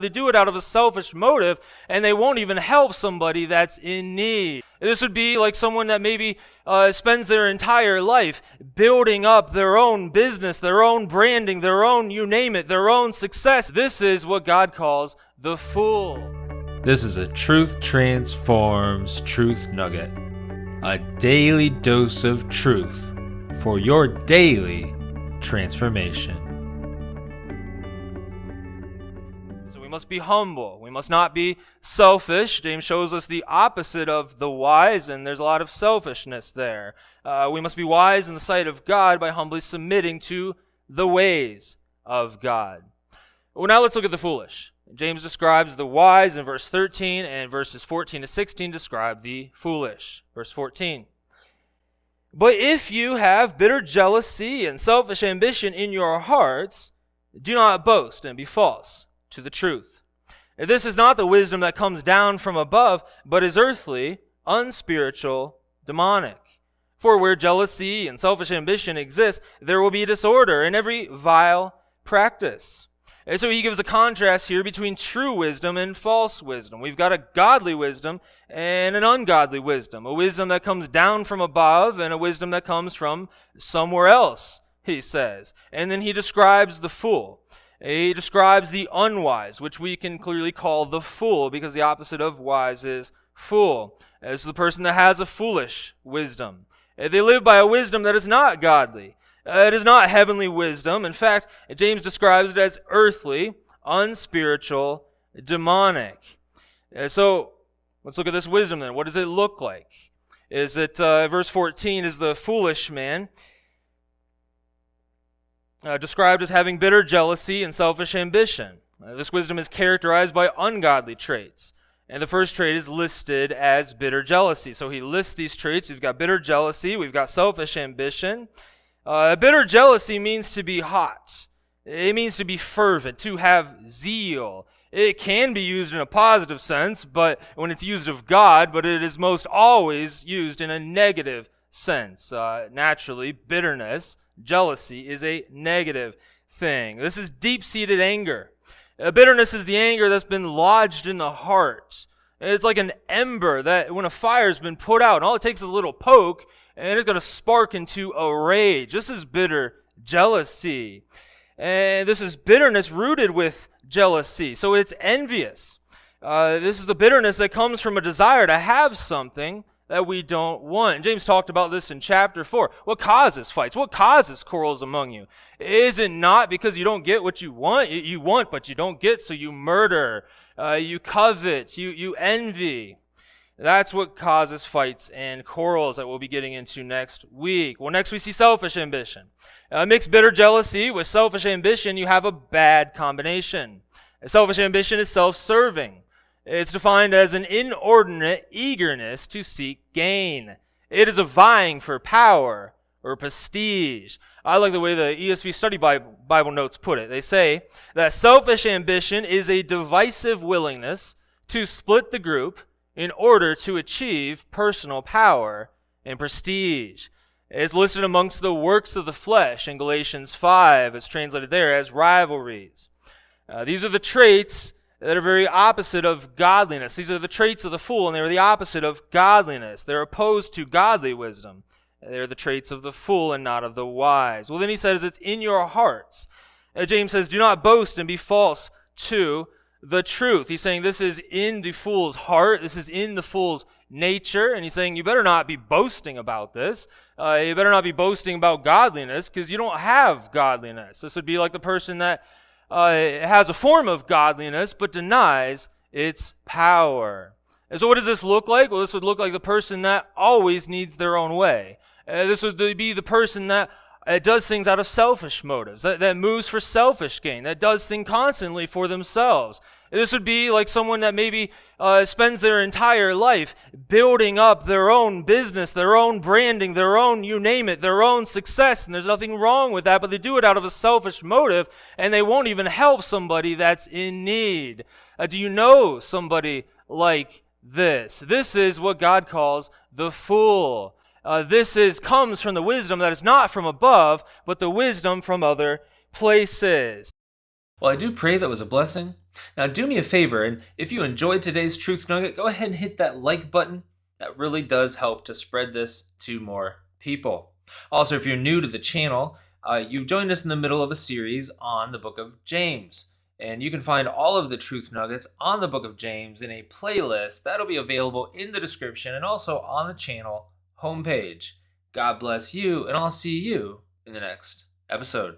They do it out of a selfish motive, and they won't even help somebody that's in need. This would be like someone that maybe spends their entire life building up their own business, their own branding, their own, you name it, their own success. This is what God calls the fool. This is a Truth Transforms Truth Nugget, a daily dose of truth for your daily transformation. We must be humble. We must not be selfish. James shows us the opposite of the wise, and there's a lot of selfishness there. We must be wise in the sight of God by humbly submitting to the ways of God. Well, now let's look at the foolish. James describes the wise in verse 13, and verses 14 to 16 describe the foolish. Verse 14. But if you have bitter jealousy and selfish ambition in your hearts, do not boast and be false to the truth. This is not the wisdom that comes down from above, but is earthly, unspiritual, demonic. For where jealousy and selfish ambition exist, there will be disorder in every vile practice. And so he gives a contrast here between true wisdom and false wisdom. We've got a godly wisdom and an ungodly wisdom. A wisdom that comes down from above and a wisdom that comes from somewhere else, he says. And then he describes the fool. He describes the unwise, which we can clearly call the fool, because the opposite of wise is fool. This is the person that has a foolish wisdom. They live by a wisdom that is not godly. It is not heavenly wisdom. In fact, James describes it as earthly, unspiritual, demonic. So let's look at this wisdom then. What does it look like? Is it, verse 14, is the foolish man described as having bitter jealousy and selfish ambition. This wisdom is characterized by ungodly traits. And the first trait is listed as bitter jealousy. So he lists these traits. We've got bitter jealousy. We've got selfish ambition. Bitter jealousy means to be hot. It means to be fervent, to have zeal. It can be used in a positive sense, but when it's used of God, but it is most always used in a negative sense. Naturally, bitterness, jealousy is a negative thing. This is deep-seated anger. Bitterness is the anger that's been lodged in the heart. It's like an ember that when a fire's been put out, and all it takes is a little poke, and it's going to spark into a rage. This is bitter jealousy. And this is bitterness rooted with jealousy. So it's envious. This is the bitterness that comes from a desire to have something that we don't want. James talked about this in chapter 4. What causes fights? What causes quarrels among you? Is it not because you don't get what you want? You want, but you don't get, so you murder, you covet, you envy. That's what causes fights and quarrels that we'll be getting into next week. Well, next we see selfish ambition. Mix bitter jealousy with selfish ambition, you have a bad combination. Selfish ambition is self-serving. It's defined as an inordinate eagerness to seek gain. It is a vying for power or prestige. I like the way the ESV Study Bible Notes put it. They say that selfish ambition is a divisive willingness to split the group in order to achieve personal power and prestige. It's listed amongst the works of the flesh in Galatians 5. It's translated there as rivalries. These are the traits that are very opposite of godliness. These are the traits of the fool, and they're the opposite of godliness. They're opposed to godly wisdom. They're the traits of the fool and not of the wise. Well, then he says it's in your hearts. James says, do not boast and be false to the truth. He's saying this is in the fool's heart. This is in the fool's nature. And he's saying you better not be boasting about this. You better not be boasting about godliness because you don't have godliness. This would be like the person that has a form of godliness but denies its power. And so what does this look like? Well, this would look like the person that always needs their own way. This would be the person that does things out of selfish motives, that moves for selfish gain, that does things constantly for themselves. This would be like someone that maybe spends their entire life building up their own business, their own branding, their own, you name it, their own success. And there's nothing wrong with that, but they do it out of a selfish motive, and they won't even help somebody that's in need. Do you know somebody like this? This is what God calls the fool. This comes from the wisdom that is not from above, but the wisdom from other places. Well, I do pray that was a blessing. Now, do me a favor, and if you enjoyed today's Truth Nugget, go ahead and hit that like button. That really does help to spread this to more people. Also, if you're new to the channel, you've joined us in the middle of a series on the book of James. And you can find all of the Truth Nuggets on the book of James in a playlist that'll be available in the description and also on the channel homepage. God bless you, and I'll see you in the next episode.